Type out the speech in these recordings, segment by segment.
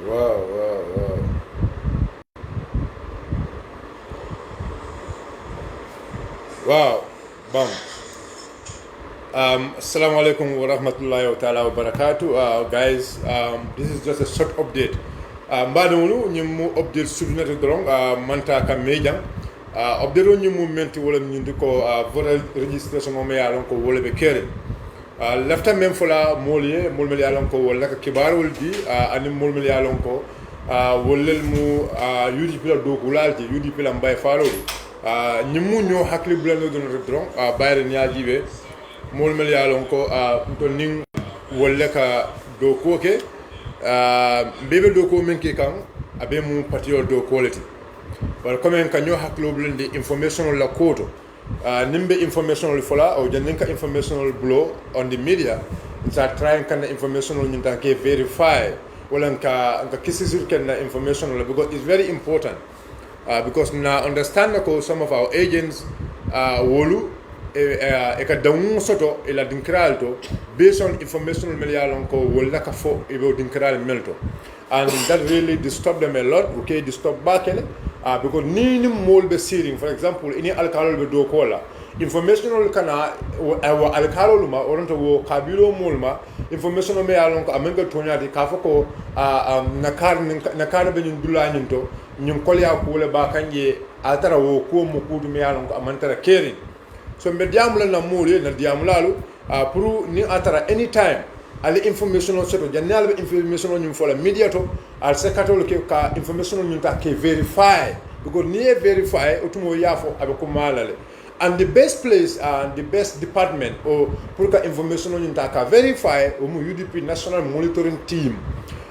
Wow, wow, wow. Wow. Bam. Assalamu alaikum wa rahmatullahi wa ta'ala wa barakatuh. Guys, this is just a short update. Mbadamulu nyimu update subnet drong manta kamejang. Update on nyimu menti wala nyindi ko voter registration mo me yalon ko wala be kere. Lafta men fola molye molmel yalon ko wala ka kibarul di ani molmel yalon ko wolel mu UDP la do kulalti UDP la mbay falo ñimu ñoo hakli bulano don redron bayre ñaajibe mol mel yalon ko to ning wolle ka do ko ke bebe do ko men ke kan abe mu patio do quality wala comme en kanyo haklo bulande information la koto nimbe information fola o janinka information blow on the media sa trying kan information ni tanke verify wala nka kisisir kan information because it's very important. Because now understand that some of our agents wolu eka damu soto ila dinkral to based on information melialon ko wolla ka fo ibo dinkral melto, and that really disturb them a lot. Okay, disturb bakele because ni mol be searing, for example, any alcohol be do kola information kana wa alcohol ma oronto wo kabilo molma information me alon ko amenga tonyati ka fo ko nakar be nyun dula nyinto ñun kolya ko le ba kanje atara wo ko mo kudu mi yalon ko amantara keri so mbe diamula na muri na diamulalu pour ni atara anytime ali information on seto jannal be information on ñum fola media to al sekatol ke ka information on ñun ta ke verify because ni verify otumo yafo abe ko malale, and the best place and the best department or pour ka information on ñun ta ka verify o mu UDP national monitoring team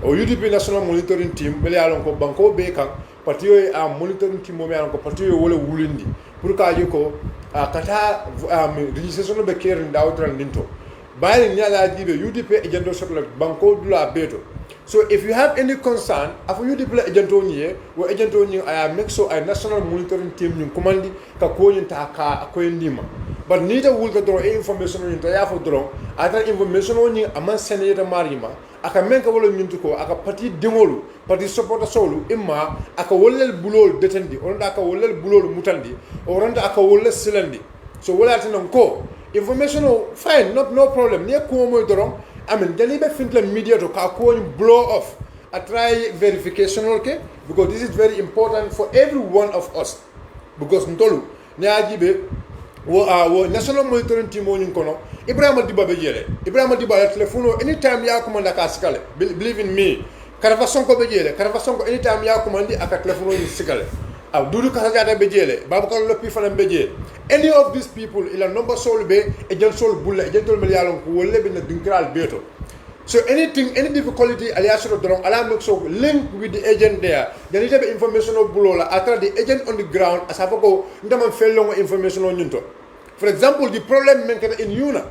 o UDP national monitoring team bele yalon ko banko be kan partiyo a monitoring team mo me ko partiyo wala wulindi pour ka yiko kata registration be kere ndawtran dinto bayri nyala jibe UDP agento sotla banko dula beto. So if you have any concern afu UDP agento niye wo agento ni I make so a national monitoring team ni commandi ka ko nyinta ka ko ndima but nita wulta draw information ni ta yafo draw ata information ni aman seneta marima aka menka wala nyintu ko aka parti dingolu parti supporter solu imma aka wolel bulol detendi onda aka wolel bulol mutandi oronda aka wolel silandi so wala tanan ko information fine, no problem ne ko moy dorom amen jalibe fintla media to ka ko blow off a try verification okay, because this is very important for every one of us because ntolu ne ajibe wo national monitoring team woni kono Ibrahima Diba be jele Ibrahima Diba la telephone anytime ya commanda ka sikale believe in me Karfa Sonko be jele Karfa Sonko anytime ya commandi aka telephone ni sikale Dudu Kasajata be jele Babakar Lopi fana be jele any of these people ila number soul be agent soul bulla agent tol melialon ko wolle be na dinkral beto. So anything, any difficulty, Allah makes so link with the agent there. Then it have information of Bulola after the agent on the ground as I go ndaman fello information on yunto. For example, the problem menkata in Yuna.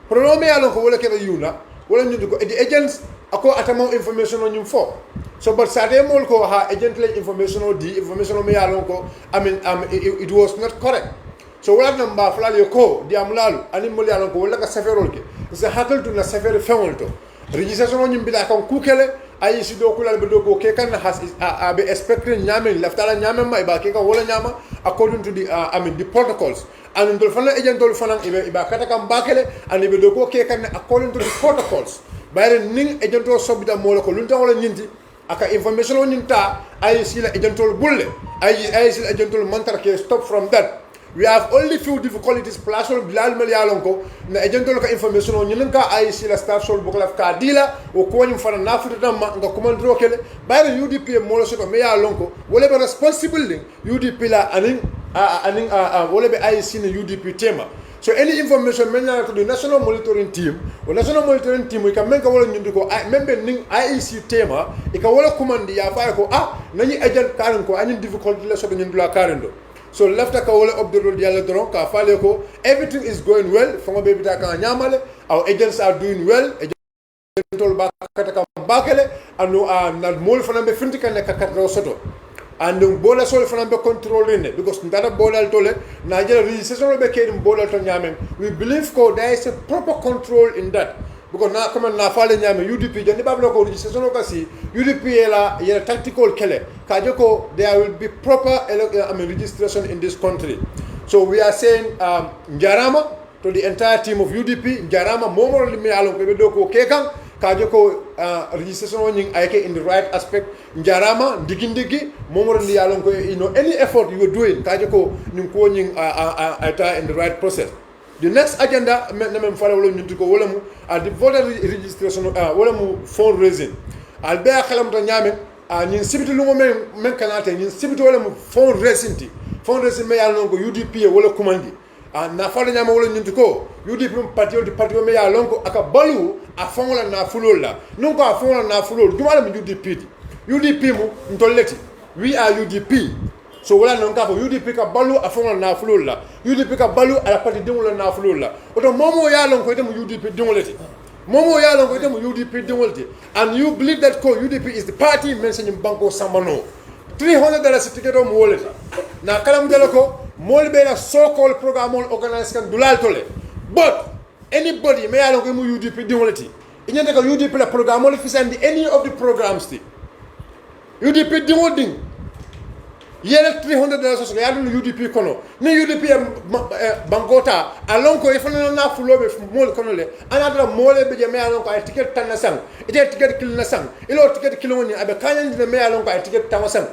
Problem me alon ko wala kebe Yuna, wala nyunto ko the agents ako atama information on yum for. So but sade mol ko ha agent like information on the information me alon ko it was not correct. So wala namba flali ko di amlalu ani mol alon ko wala ka saferol ke. Sa hakal tu na safer fewol to. Registration on bila kan kukele ay si do kulal be do ko ke kan has be expected nyame laftala nyame ma ba ke ka wala nyama according to the the protocols and ndol fana agent dol fana iba kata kam bakele and be do ko ke kan according to the protocols bayre ning agent to sobida mo ko lunta wala nyinti aka information on nyinta ay si la agent tol bulle ay si la agent tol mantar ke stop from that. We have only few difficulties plus on bilal mel yalonko na agentol ka information on ñen ka ay si la staff sol bokla ka dila o ko ñu fana nafuta dam nga commandro kele bayre UDP mo lo soto me yalonko wala be responsible UDP la anin wala be ay si na UDP tema. So any information men to the national monitoring team or national monitoring team we can make wala ñu ko membe ning IEC tema e ka wala commandi ya fa ko nani agent karan ko anin difficulty la soto ñu dula karendo. So left ka wala obdurul diala dron ka fale ko everything is going well from baby ta kan nyamale our agents are doing well agentol ba kata kam bakele anu na mol fana be finti kan ka kata soto and bola sol fana be controlling because ndara bola tole na jere registration be kedim bola to nyamen we believe ko there is a proper control in that because na comme na fale nyame UDP jandi bablo ko registration kasi UDP yela tactical kele kaje ko there will be proper registration in this country. So we are saying njarama to the entire team of UDP, njarama momo limi alon ko be do ko kekan kaje ko registration woni ayke in the right aspect, njarama ndigi momo li alon ko any effort you are doing kaje ko nim ko nyin ata in the right process. The next agenda même fala wala ñu ko wala mu the voter registration wala mu fundraising al be xalam to ñame ñin sibiti lu mo men kanate ñin sibiti wala mu fundraising me yalla non ko UDP wala kumandi na fala ñama wala ñu ko UDP parti me yalla non ko aka balu a fongola na fulol la non ko a fongola na fulol duma la mu UDP mu ntolleti we are UDP. So wala non ka fo UDP ka balu a fongola na fulol la UDP ka balu ala parti dingol na fulol la oto momo ya lon ko ite mu UDP dingoleti momo ya lon ko ite mu UDP dingoleti and you believe that ko UDP is the party mentioning banko sambano $300 ticket o mo woleta na kalam dela ko mol be la so-called program on organize kan dulal tole but anybody me ya lon ko mu UDP dingoleti inyande ka UDP la program on fisandi any of the programs ti UDP dingol yele $300 so yadu UDP kono ni UDP bangota alon ko ifana na fulobe mol kono le anadra mole be je me alon ko ay ticket tan na sang ite ticket kil na sang ilo ticket kilo ni abe kanyan de me alon ko ay ticket tan sang.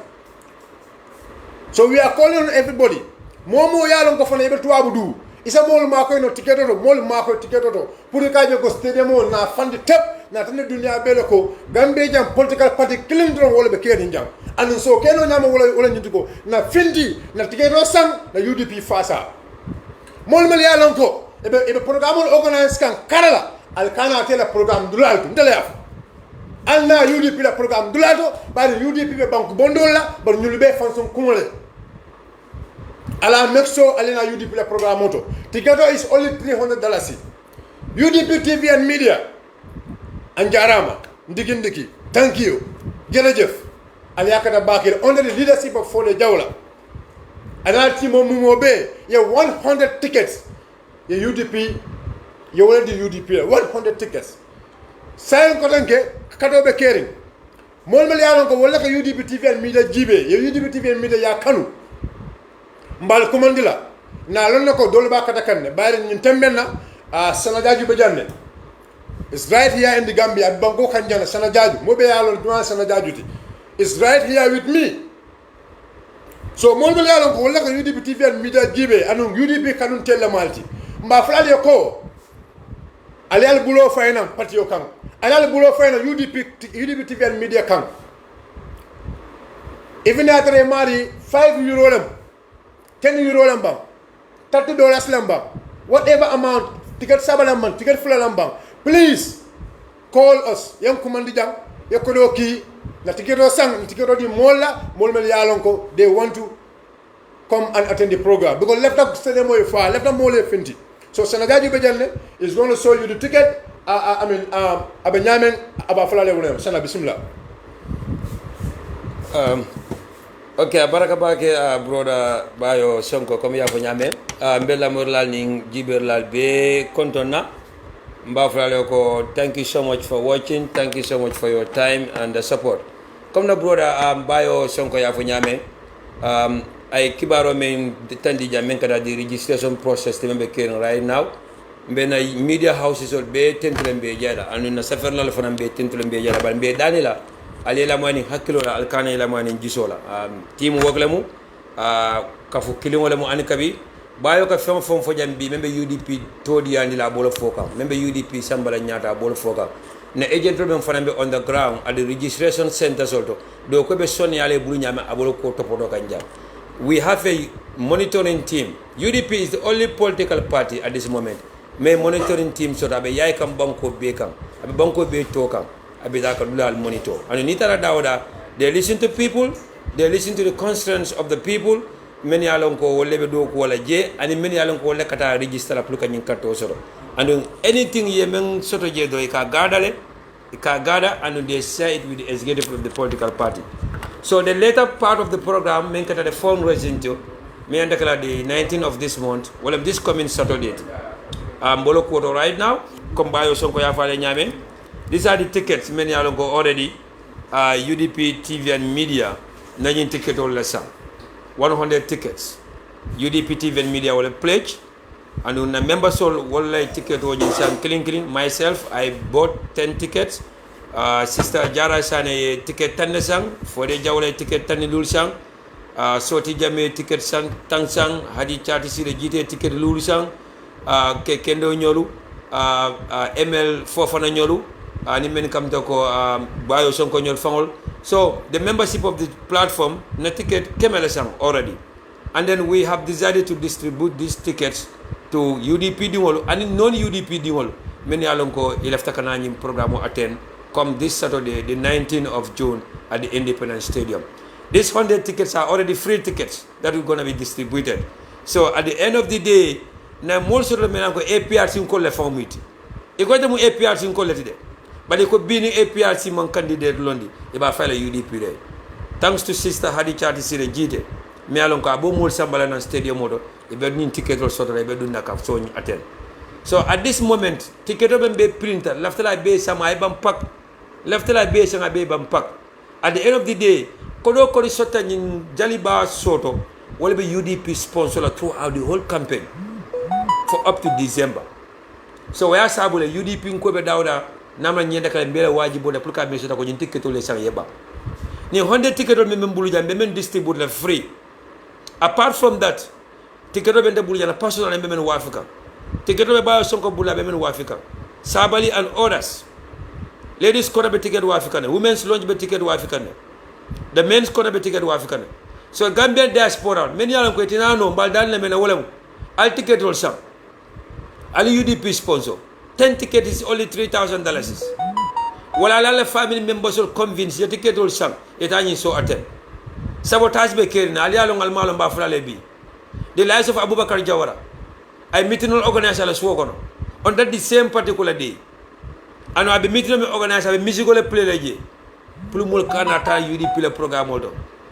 So we are calling on everybody momo yalon ko fana be tuabu du isa mol ma ko no ticket to mol ma ko ticket to pour ka je ko stadium na fandi tep na tan dunya bele ko gambe jam political party kilindron wala be kedi jam and so keno nyama wala nyutugo na findi na tigedo sang na UDP fasa mol mel yalon ko ebe programme organize kan karala al kana tela programme dulal ndele af alna UDP la programme dulado bari UDP be bank bondola bar nyulbe fanson kumole ala mexo alena UDP la programme moto tigedo is only $300 UDP TV and media anjarama ndiki thank you jerejef Aliakata Bakir under the leadership of Fode Jawla. And our team of Mumobe, you 100 tickets. You UDP, you already UDP, 100 tickets. Sayan Kotanke, Katobe Kering. Molmeliano ko wala ka UDP TV and media jibe, you UDP TV and media ya kanu. Mbal kumandila. Na lonna ko dolba katakanne, bayre nyintembenna sanadaju bejanne. It's right here in the Gambia, Bango Kanjana, Sanajaju, Mobe Alon Duan Sanajaju. Is right here with me. So molbe yalon ko wala ko UDP TV and media jibe anu UDP kanun tella malti mba flale ko alal bulo fayna patio kan alal bulo fayna UDP TV and media kan even atre mari €5 lam €10 lam bam $30 lam bam whatever amount ticket sabalam man ticket fulalam bam please call us yam commandi jang yakodo ki na tiketo sang tiketo di mola molmel yalon ko they want to come and attend the program because left up stadium moy fa left up mole fenti so sanagaji bejanne is going to show you the ticket abenyamen aba falale wona sana bismillah. Okay, baraka bake brother Bayo Sonko comme ya fo nyame mbella morlal ning jiberlal be kontonna mbafalale ko thank you so much for watching, thank you so much for your time and the support. Comme na brother Bayo Sonko ya fo nyame ay kibaro men tandi jamen kada di registration process te membe keren right now mbena media houses or be tentulen be jada anu na safarnal fana be tentulen be jada bal be danila ali la mani hakilo la alkana la mani jisola team woglemu kafu kilimo le mu anikabi bayo ka fam fo jambi membe UDP todi andi la bolo foka membe UDP sambala nyata bolo foka na agent problem fana be on the ground at the registration center solto do ko be sonni ale bulu nyama abolo ko topodo kanja. We have a monitoring team. UDP is the only political party at this moment. My monitoring team so that yai kam banko be kam, abe banko be to kam, abe da kadula monitor. And nitara dawda, they listen to people, they listen to the concerns of the people. Many along ko wole be do ko wala je, and many along ko wole kata register la pluka nyin kato soro. And anything ye men soto je do ika gada and they share it with the executive of the political party. So the later part of the program, men kata the fundraising to me and the 19th of this month, well this coming Saturday. mbolo koto right now comme bayo sonko ya fale nyame. These are the tickets many are go already UDP TV and media nanyin ticket all la sang 100 tickets UDP TV and media will pledge and una members all will ticket o sang clean myself I bought 10 tickets sister Jara Sane ticket 10 sang for the jawle ticket 10 lul sang Soti Jame ticket sang tang sang Hadi Chati Sire Jite ticket lul sang ke kendo nyolu ML Fofana nyolu ni men kam to ko bayo sonko nyol fangol. So the membership of the platform na ticket kemele sang already, and then we have decided to distribute these tickets to UDP dingol and non UDP dingol men yalon ko ilafta kana nyim programme attend come this Saturday the 19th of June at the Independence Stadium. These 100 tickets are already free tickets that are going to be distributed. So at the end of the day na mol so men ko APRC ko le formiti e ko dem APRC ko letide but ko bini APRC man candidate londi e ba fala UDP de thanks to sister Hadi Chati Sire Jite me alon ko abo mol sambala na stadium modo e be nin ticket or soto e be dun naka so ni attend. So at this moment ticket be printer laftala be sama e bam pak laftala be sama be bam pak at the end of the day ko do ko sota ni jaliba soto wala be UDP sponsor throughout the whole campaign for up to December. So we are sabule UDP ko be dawda nama nyenda kala mbele wajibu da pluka mesota ko ticket le sang yeba ni 100 ticket o memem bulu jambe men distribute la free. Apart from that ticket o bende bulu jana personal memem wafika ticket o be bayo sonko bulu memem wafika sabali and others ladies corner be ticket wafika ne women's lounge be ticket wafika ne the men's corner be ticket wafika ne. So Gambian diaspora men yalan ko tinano mbal dal le men wala al ticket ol sang ali UDP sponsor 10 tickets is only $3,000. Wala la family members will convince the ticket will sang it any so attend. Sabotage be kerina ali along al malum ba fulale bi. The lives of Abubakar Jawara I meeting all organizer la swogono on that the same particular day. And I be meeting me organizer be musical play leje. Pour mol kanata UDP le programme odo.